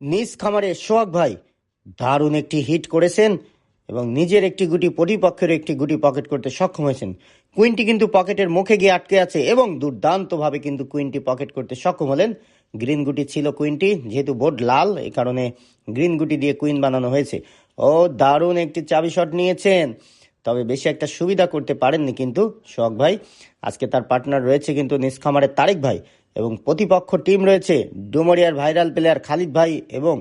নিজ খামারে সোহাগ ভাই দারুণ একটি হিট করেছেন এবং নিজের একটি গুটি প্রতিপক্ষের একটি গুটি পকেট করতে সক্ষম হয়েছেন। কুইনটি কিন্তু পকেটের মুখে গিয়ে আটকে আছে এবং দুর্দান্তভাবে কিন্তু কুইনটি পকেট করতে সক্ষম হলেন। গ্রিন গুটি ছিল কুইনটি, যেহেতু বোর্ড লাল এই কারণে গ্রিন গুটি দিয়ে কুইন বানানো হয়েছে। ও দারুণ একটি চাবি শট নিয়েছেন, তবে বেশি একটা সুবিধা করতে পারেননি কিন্তু সোহাগ ভাই। আজকে তার পার্টনার রয়েছে কিন্তু নিজ খামারের তারেক ভাই এবং প্রতিপক্ষ টিম রয়েছে ডুমরিয়ার ভাইরাল প্লেয়ার খালিদ ভাই এবং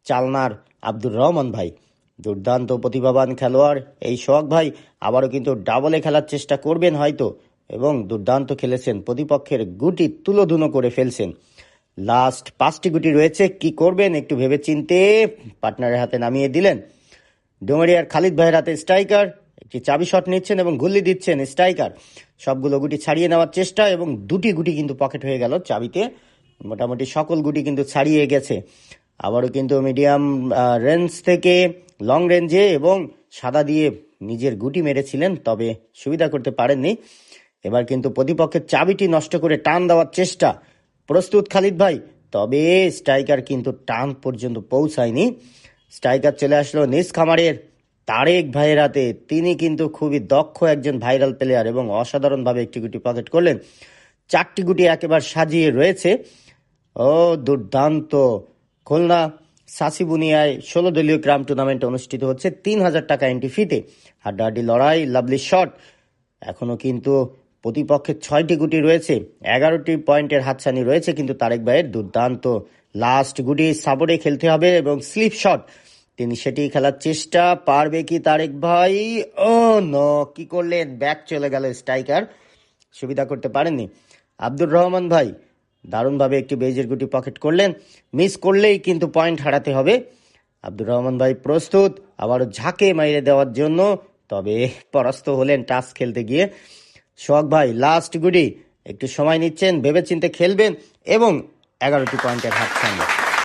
চালনার আব্দুর রহমান ভাই। দুর্দান্ত প্রতিভাবান খেলোয়াড় এই সোহাগ ভাই, আবারও কিন্তু ডাবলে খেলার চেষ্টা করবেন হয়তো, এবং দুর্দান্ত খেলেছেন, প্রতিপক্ষের গুটি তুলোধুনো করে ফেলছেন। লাস্ট 5টি গুটি রয়েছে, কি করবেন একটু ভেবে চিনতে পার্টনারের হাতে নামিয়ে দিলেন। ডুমরিয়ার খালিদ ভাইয়ের হাতে স্ট্রাইকার একটি চাবি শট নিচ্ছেন এবং গুল্লি দিচ্ছেন স্ট্রাইকার। সবগুলো গুটি ছাড়িয়ে নেওয়ার চেষ্টা এবং দুটি গুটি কিন্তু পকেট হয়ে গেল চাবিতে। মোটামুটি সকল গুটি কিন্তু ছাড়িয়ে গেছে। আবারও কিন্তু মিডিয়াম রেঞ্জ থেকে লং রেঞ্জে এবং সাদা দিয়ে নিজের গুটি মেরেছিলেন, তবে সুবিধা করতে পারেননি। এবার কিন্তু প্রতিপক্ষের চাবিটি নষ্ট করে টান দেওয়ার চেষ্টা। প্রস্তুত খালিদ ভাই, তবে স্ট্রাইকার কিন্তু টান পর্যন্ত পৌঁছায়নি। স্ট্রাইকার চলে আসলো নিজ খামারের তারেক ভাইয়ের হাতে। তিনি কিন্তু খুবই দক্ষ একজন ভাইরাল প্লেয়ার এবং অসাধারণভাবে একটি গুটি পকেট করলেন। 4টি গুটি একেবারে সাজিয়ে রয়েছে। ও দুর্দান্ত! খুলনা সাসিবুনিয়ায় 16 দলীয় গ্রাম টুর্নামেন্ট অনুষ্ঠিত হচ্ছে 3000 টাকা এন্ট্রি ফিতে। হাড্ডাহাড্ডি লড়াই, লাভলি শট। এখনো কিন্তু প্রতিপক্ষের 6টি গুটি রয়েছে, 11টি পয়েন্টের হাতছানি রয়েছে কিন্তু তারেক ভাইয়ের। দুর্দান্ত লাস্ট গুটি সাপোর্টে খেলতে হবে এবং স্লিপ শট, তিনি সেটি খেলার চেষ্টা, পারবে কি তারেক ভাই? ও নো, কি করলেন? ব্যাক চলে গেল স্ট্রাইকার, সুবিধা করতে পারেননি। আব্দুর রহমান ভাই দারুণভাবে একটি বেজের গুটি পকেট করলেন, মিস করলেই কিন্তু পয়েন্ট হারাতে হবে। আব্দুর রহমান ভাই প্রস্তুত আবারও ঝাঁকে মাইরে দেওয়ার জন্য, তবে পরাস্ত হলেন টাচ খেলতে গিয়ে। সোহাগ ভাই লাস্ট গুটি, একটু সময় নিচ্ছেন, ভেবেচিন্তে খেলবেন এবং 11টি পয়েন্টের হাতছানি।